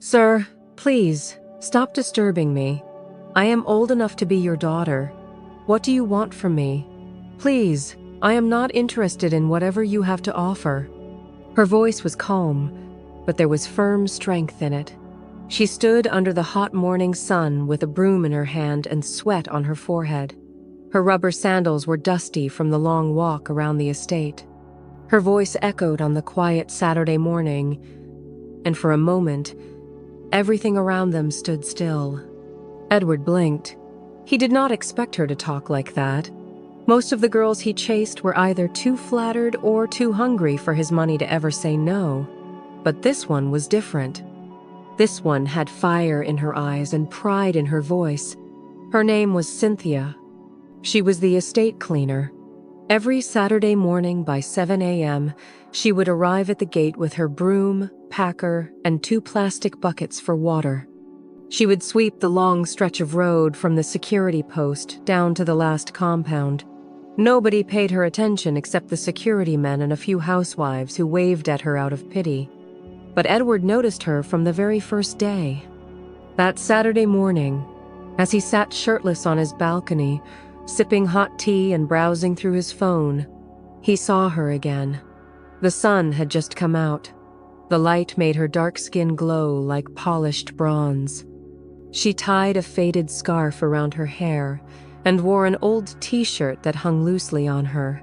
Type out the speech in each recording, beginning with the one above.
Sir, please, stop disturbing me. I am old enough to be your daughter. What do you want from me? Please, I am not interested in whatever you have to offer." Her voice was calm, but there was firm strength in it. She stood under the hot morning sun with a broom in her hand and sweat on her forehead. Her rubber sandals were dusty from the long walk around the estate. Her voice echoed on the quiet Saturday morning, and for a moment, everything around them stood still. Edward blinked. He did not expect her to talk like that. Most of the girls he chased were either too flattered or too hungry for his money to ever say no. But this one was different. This one had fire in her eyes and pride in her voice. Her name was Cynthia. She was the estate cleaner. Every Saturday morning by 7 a.m., she would arrive at the gate with her broom, packer, and 2 plastic buckets for water. She would sweep the long stretch of road from the security post down to the last compound. Nobody paid her attention except the security men and a few housewives who waved at her out of pity. But Edward noticed her from the very first day. That Saturday morning, as he sat shirtless on his balcony, sipping hot tea and browsing through his phone, he saw her again. The sun had just come out. The light made her dark skin glow like polished bronze. She tied a faded scarf around her hair and wore an old t-shirt that hung loosely on her.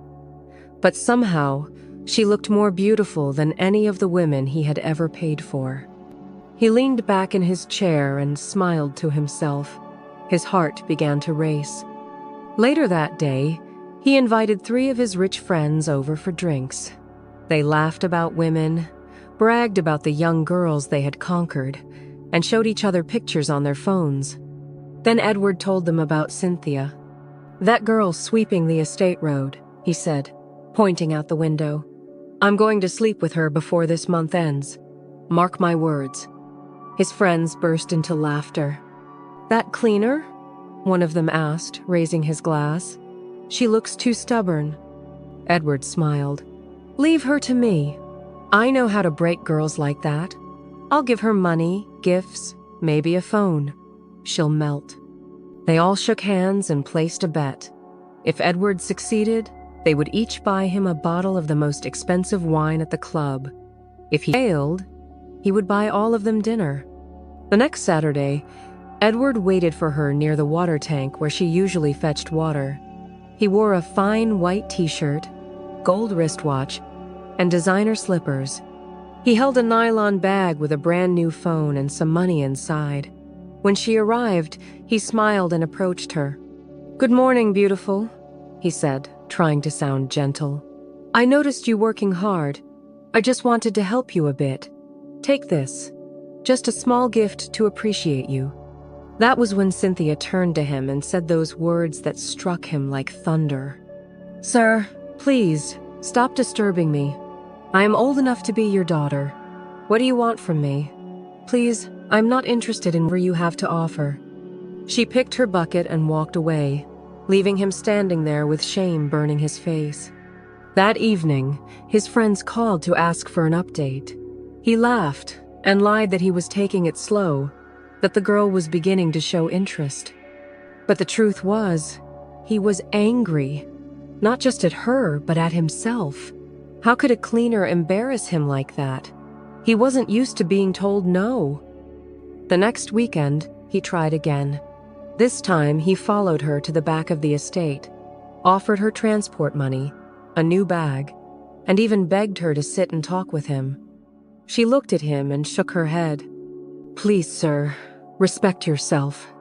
But somehow, she looked more beautiful than any of the women he had ever paid for. He leaned back in his chair and smiled to himself. His heart began to race. Later that day, he invited 3 of his rich friends over for drinks. They laughed about women, bragged about the young girls they had conquered, and showed each other pictures on their phones. Then Edward told them about Cynthia. "That girl sweeping the estate road," he said, pointing out the window. "I'm going to sleep with her before this month ends. Mark my words." His friends burst into laughter. "That cleaner?" one of them asked, raising his glass. "She looks too stubborn." Edward smiled. "Leave her to me. I know how to break girls like that. I'll give her money, gifts, maybe a phone. She'll melt." They all shook hands and placed a bet. If Edward succeeded, they would each buy him a bottle of the most expensive wine at the club. If he failed, he would buy all of them dinner. The next Saturday, Edward waited for her near the water tank where she usually fetched water. He wore a fine white t-shirt, gold wristwatch, and designer slippers. He held a nylon bag with a brand new phone and some money inside. When she arrived, he smiled and approached her. "Good morning, beautiful," he said, trying to sound gentle. "I noticed you working hard. I just wanted to help you a bit. Take this. Just a small gift to appreciate you." That was when Cynthia turned to him and said those words that struck him like thunder. "Sir, please, stop disturbing me. I am old enough to be your daughter. What do you want from me? Please, I'm not interested in what you have to offer." She picked her bucket and walked away, leaving him standing there with shame burning his face. That evening, his friends called to ask for an update. He laughed and lied that he was taking it slow, that the girl was beginning to show interest. But the truth was, he was angry, not just at her, but at himself. How could a cleaner embarrass him like that? He wasn't used to being told no. The next weekend, he tried again. This time, he followed her to the back of the estate, offered her transport money, a new bag, and even begged her to sit and talk with him. She looked at him and shook her head. "Please, sir, respect yourself,"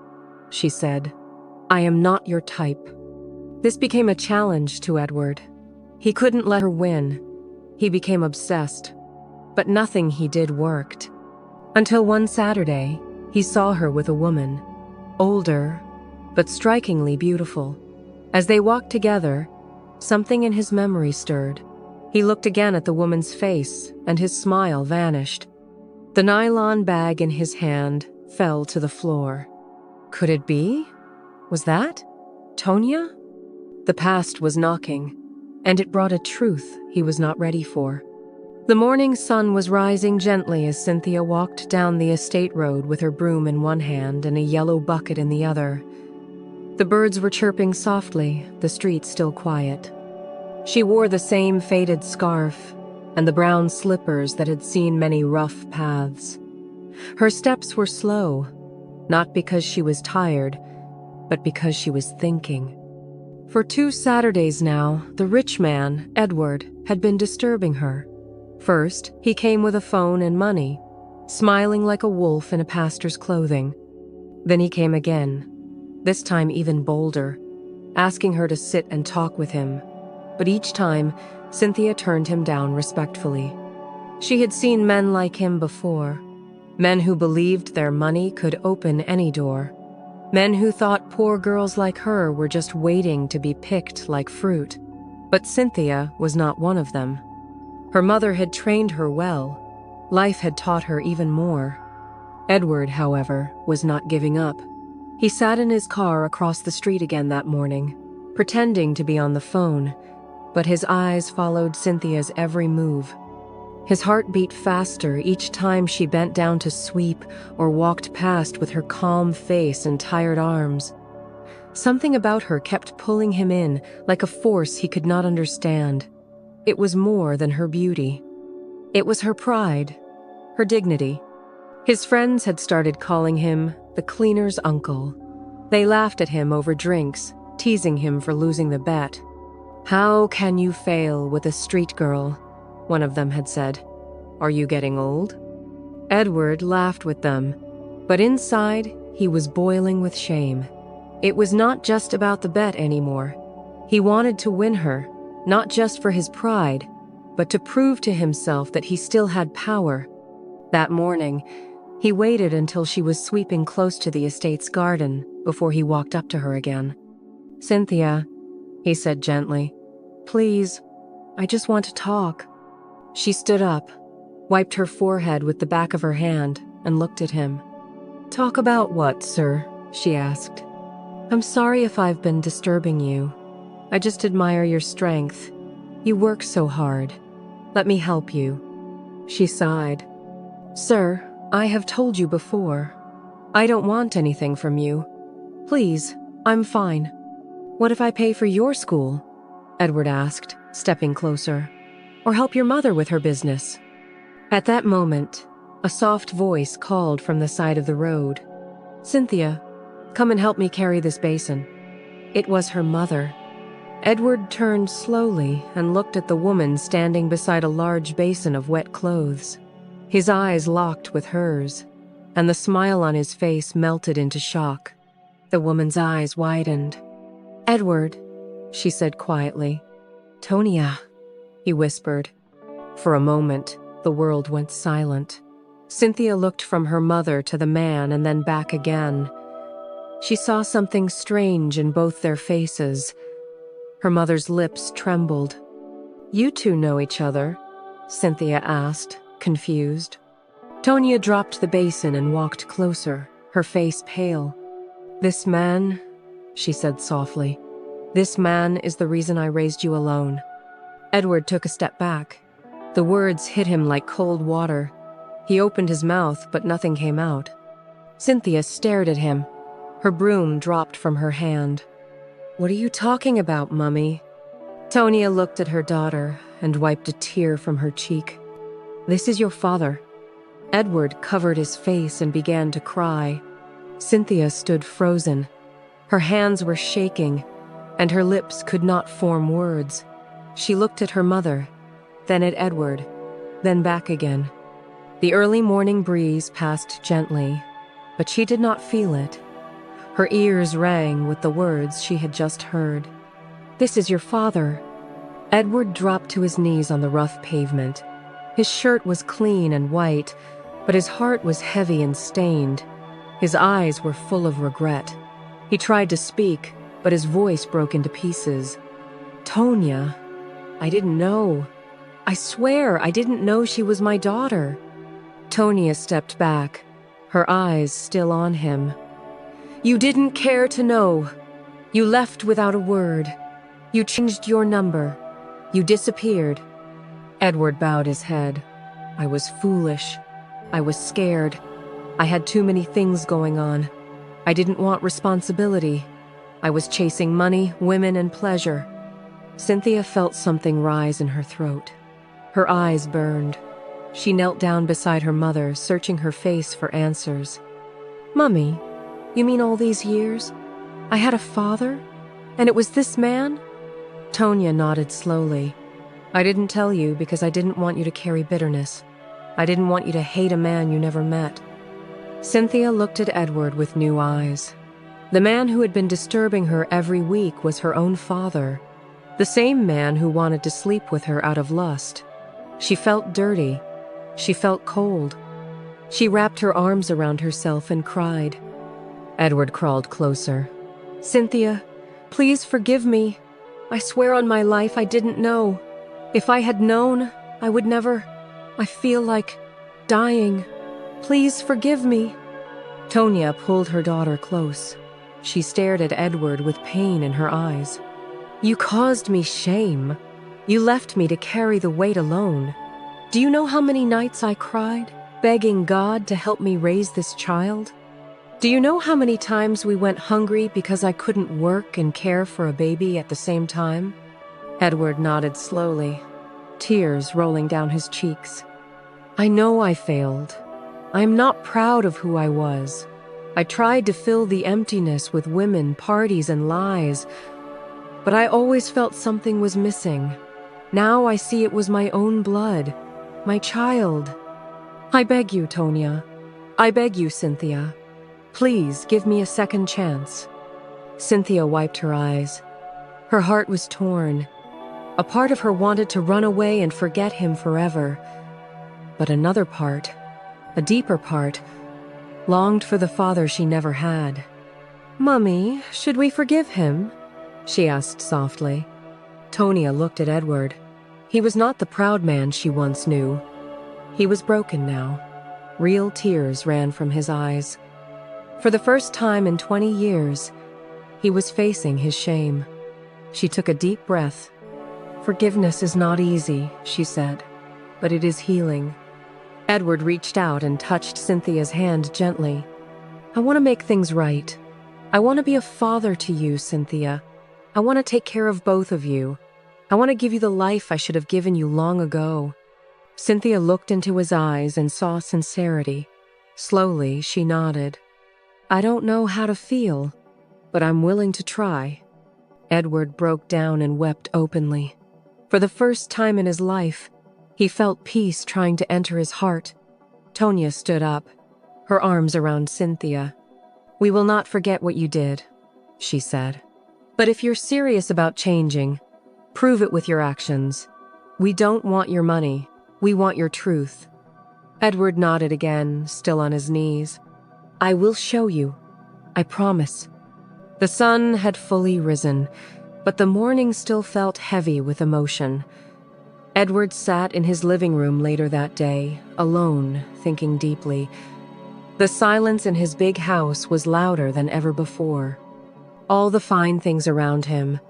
she said. "I am not your type." This became a challenge to Edward. He couldn't let her win. He became obsessed. But nothing he did worked. Until one Saturday, he saw her with a woman, older, but strikingly beautiful. As they walked together, something in his memory stirred. He looked again at the woman's face, and his smile vanished. The nylon bag in his hand fell to the floor. Could it be? Was that Tonya? The past was knocking, and it brought a truth he was not ready for. The morning sun was rising gently as Cynthia walked down the estate road with her broom in one hand and a yellow bucket in the other. The birds were chirping softly, the street still quiet. She wore the same faded scarf and the brown slippers that had seen many rough paths. Her steps were slow, not because she was tired, but because she was thinking. For 2 Saturdays now, the rich man, Edward, had been disturbing her. First, he came with a phone and money, smiling like a wolf in a pastor's clothing. Then he came again, this time even bolder, asking her to sit and talk with him. But each time, Cynthia turned him down respectfully. She had seen men like him before, men who believed their money could open any door, men who thought poor girls like her were just waiting to be picked like fruit. But Cynthia was not one of them. Her mother had trained her well. Life had taught her even more. Edward, however, was not giving up. He sat in his car across the street again that morning, pretending to be on the phone, but his eyes followed Cynthia's every move. His heart beat faster each time she bent down to sweep or walked past with her calm face and tired arms. Something about her kept pulling him in like a force he could not understand. It was more than her beauty. It was her pride, her dignity. His friends had started calling him the cleaner's uncle. They laughed at him over drinks, teasing him for losing the bet. "How can you fail with a street girl?" one of them had said. "Are you getting old?" Edward laughed with them, but inside he was boiling with shame. It was not just about the bet anymore. He wanted to win her, not just for his pride, but to prove to himself that he still had power. That morning, he waited until she was sweeping close to the estate's garden before he walked up to her again. "Cynthia," he said gently, "please, I just want to talk." She stood up, wiped her forehead with the back of her hand, and looked at him. "Talk about what, sir?" she asked. "I'm sorry if I've been disturbing you. I just admire your strength. You work so hard. Let me help you." She sighed. "Sir, I have told you before. I don't want anything from you. Please, I'm fine." "What if I pay for your school?" Edward asked, stepping closer. "Or help your mother with her business?" At that moment, a soft voice called from the side of the road. "Cynthia, come and help me carry this basin." It was her mother. Edward turned slowly and looked at the woman standing beside a large basin of wet clothes. His eyes locked with hers, and the smile on his face melted into shock. The woman's eyes widened. "Edward," she said quietly. "Tonia," he whispered. For a moment, the world went silent. Cynthia looked from her mother to the man and then back again. She saw something strange in both their faces. Her mother's lips trembled. "You two know each other?" Cynthia asked, confused. Tonia dropped the basin and walked closer, her face pale. "This man," she said softly, "this man is the reason I raised you alone." Edward took a step back. The words hit him like cold water. He opened his mouth, but nothing came out. Cynthia stared at him. Her broom dropped from her hand. "What are you talking about, Mummy?" Tonia looked at her daughter and wiped a tear from her cheek. "This is your father." Edward covered his face and began to cry. Cynthia stood frozen. Her hands were shaking, and her lips could not form words. She looked at her mother, then at Edward, then back again. The early morning breeze passed gently, but she did not feel it. Her ears rang with the words she had just heard. "This is your father." Edward dropped to his knees on the rough pavement. His shirt was clean and white, but his heart was heavy and stained. His eyes were full of regret. He tried to speak, but his voice broke into pieces. "Tonia, I didn't know. I swear I didn't know she was my daughter." Tonia stepped back, her eyes still on him. "You didn't care to know. You left without a word. You changed your number. You disappeared." Edward bowed his head. I was foolish. I was scared. I had too many things going on. I didn't want responsibility. I was chasing money, women, and pleasure. Cynthia felt something rise in her throat. Her eyes burned. She knelt down beside her mother, searching her face for answers. "Mummy, you mean all these years? I had a father? And it was this man?" Tonya nodded slowly. "I didn't tell you because I didn't want you to carry bitterness. I didn't want you to hate a man you never met." Cynthia looked at Edward with new eyes. The man who had been disturbing her every week was her own father, the same man who wanted to sleep with her out of lust. She felt dirty. She felt cold. She wrapped her arms around herself and cried. Edward crawled closer. "Cynthia, please forgive me. I swear on my life I didn't know. If I had known, I would never. I feel like dying. Please forgive me." Tonya pulled her daughter close. She stared at Edward with pain in her eyes. "You caused me shame. You left me to carry the weight alone. Do you know how many nights I cried, begging God to help me raise this child? Do you know how many times we went hungry because I couldn't work and care for a baby at the same time?" Edward nodded slowly, tears rolling down his cheeks. "I know I failed. I am not proud of who I was. I tried to fill the emptiness with women, parties, and lies, but I always felt something was missing. Now I see it was my own blood, my child. I beg you, Tonya. I beg you, Cynthia. Please give me a second chance." Cynthia wiped her eyes. Her heart was torn. A part of her wanted to run away and forget him forever. But another part, a deeper part, longed for the father she never had. "Mummy, should we forgive him?" she asked softly. Tonya looked at Edward. He was not the proud man she once knew. He was broken now. Real tears ran from his eyes. For the first time in 20 years, he was facing his shame. She took a deep breath. "Forgiveness is not easy," she said, "but it is healing." Edward reached out and touched Cynthia's hand gently. "I want to make things right. I want to be a father to you, Cynthia. I want to take care of both of you. I want to give you the life I should have given you long ago." Cynthia looked into his eyes and saw sincerity. Slowly, she nodded. "I don't know how to feel, but I'm willing to try." Edward broke down and wept openly. For the first time in his life, he felt peace trying to enter his heart. Tonya stood up, her arms around Cynthia. "We will not forget what you did," she said. "But if you're serious about changing, prove it with your actions. We don't want your money. We want your truth." Edward nodded again, still on his knees. "I will show you. I promise." The sun had fully risen, but the morning still felt heavy with emotion. Edward sat in his living room later that day, alone, thinking deeply. The silence in his big house was louder than ever before. All the fine things around him,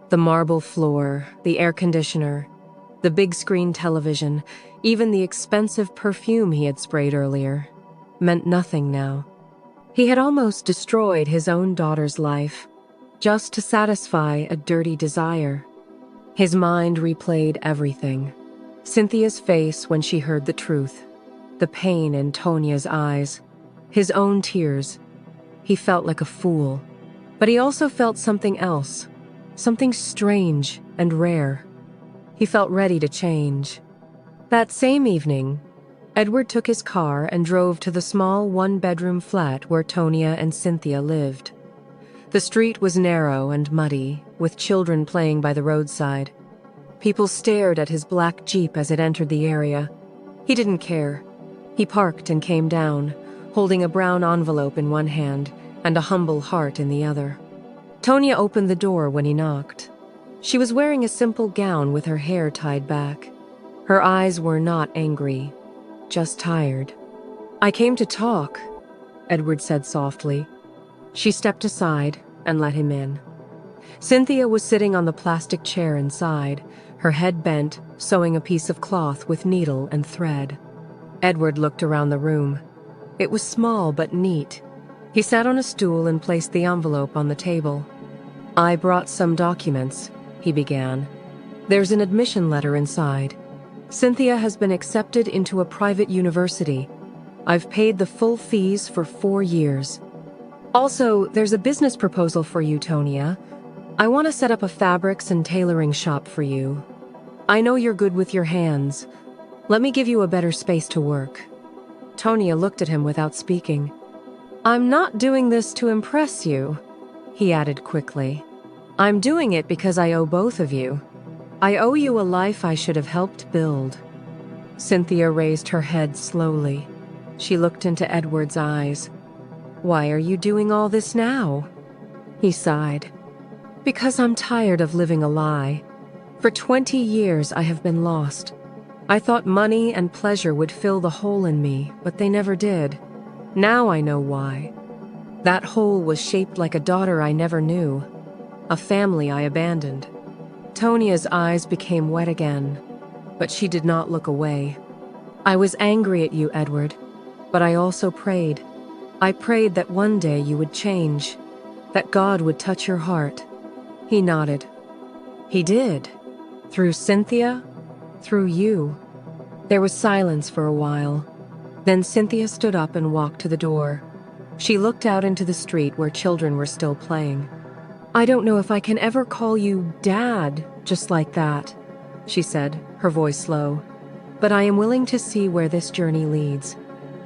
the marble floor, the air conditioner, the big screen television, even the expensive perfume he had sprayed earlier, meant nothing now. He had almost destroyed his own daughter's life, just to satisfy a dirty desire. His mind replayed everything. Cynthia's face when she heard the truth, the pain in Tonya's eyes, his own tears. He felt like a fool. But he also felt something else, something strange and rare. He felt ready to change. That same evening, Edward took his car and drove to the small one-bedroom flat where Tonya and Cynthia lived. The street was narrow and muddy, with children playing by the roadside. People stared at his black Jeep as it entered the area. He didn't care. He parked and came down, holding a brown envelope in one hand and a humble heart in the other. Tonya opened the door when he knocked. She was wearing a simple gown with her hair tied back. Her eyes were not angry, just tired. "I came to talk," Edward said softly. She stepped aside and let him in. Cynthia was sitting on the plastic chair inside, her head bent, sewing a piece of cloth with needle and thread. Edward looked around the room. It was small but neat. He sat on a stool and placed the envelope on the table. "I brought some documents," he began. "There's an admission letter inside. Cynthia has been accepted into a private university. I've paid the full fees for 4 years. Also, there's a business proposal for you, Tonia. I want to set up a fabrics and tailoring shop for you. I know you're good with your hands. Let me give you a better space to work." Tonia looked at him without speaking. "I'm not doing this to impress you," he added quickly. "I'm doing it because I owe both of you. I owe you a life I should have helped build." Cynthia raised her head slowly. She looked into Edward's eyes. "Why are you doing all this now?" He sighed. "Because I'm tired of living a lie. For 20 years I have been lost. I thought money and pleasure would fill the hole in me, but they never did. Now I know why. That hole was shaped like a daughter I never knew, a family I abandoned." Tonia's eyes became wet again, but she did not look away. "I was angry at you, Edward, but I also prayed. I prayed that one day you would change, that God would touch your heart." He nodded. "He did. Through Cynthia, through you." There was silence for a while. Then Cynthia stood up and walked to the door. She looked out into the street where children were still playing. "I don't know if I can ever call you Dad just like that," she said, her voice low. "But I am willing to see where this journey leads.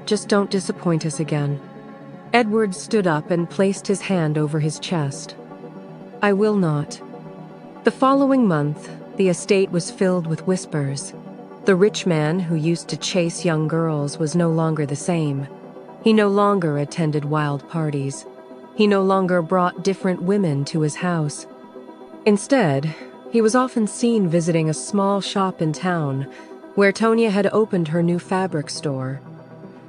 Just don't disappoint us again." Edward stood up and placed his hand over his chest. "I will not." The following month, the estate was filled with whispers. The rich man who used to chase young girls was no longer the same. He no longer attended wild parties. He no longer brought different women to his house. Instead, he was often seen visiting a small shop in town where Tonia had opened her new fabric store.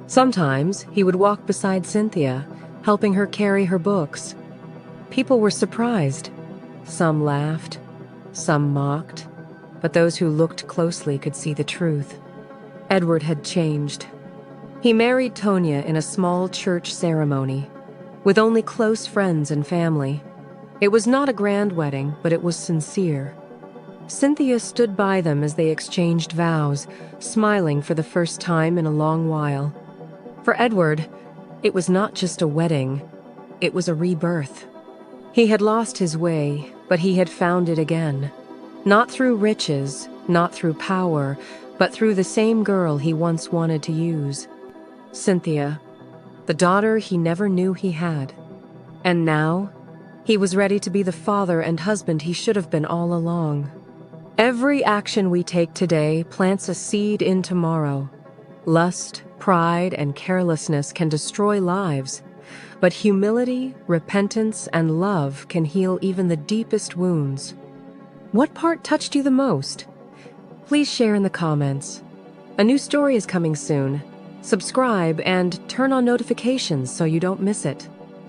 Sometimes he would walk beside Cynthia, helping her carry her books. People were surprised. Some laughed, some mocked, but those who looked closely could see the truth. Edward had changed. He married Tonia in a small church ceremony, with only close friends and family. It was not a grand wedding, but it was sincere. Cynthia stood by them as they exchanged vows, smiling for the first time in a long while. For Edward, it was not just a wedding, it was a rebirth. He had lost his way, but he had found it again. Not through riches, not through power, but through the same girl he once wanted to use. Cynthia, the daughter he never knew he had. And now, he was ready to be the father and husband he should have been all along. Every action we take today plants a seed in tomorrow. Lust, pride, and carelessness can destroy lives, but humility, repentance, and love can heal even the deepest wounds. What part touched you the most? Please share in the comments. A new story is coming soon. Subscribe and turn on notifications so you don't miss it.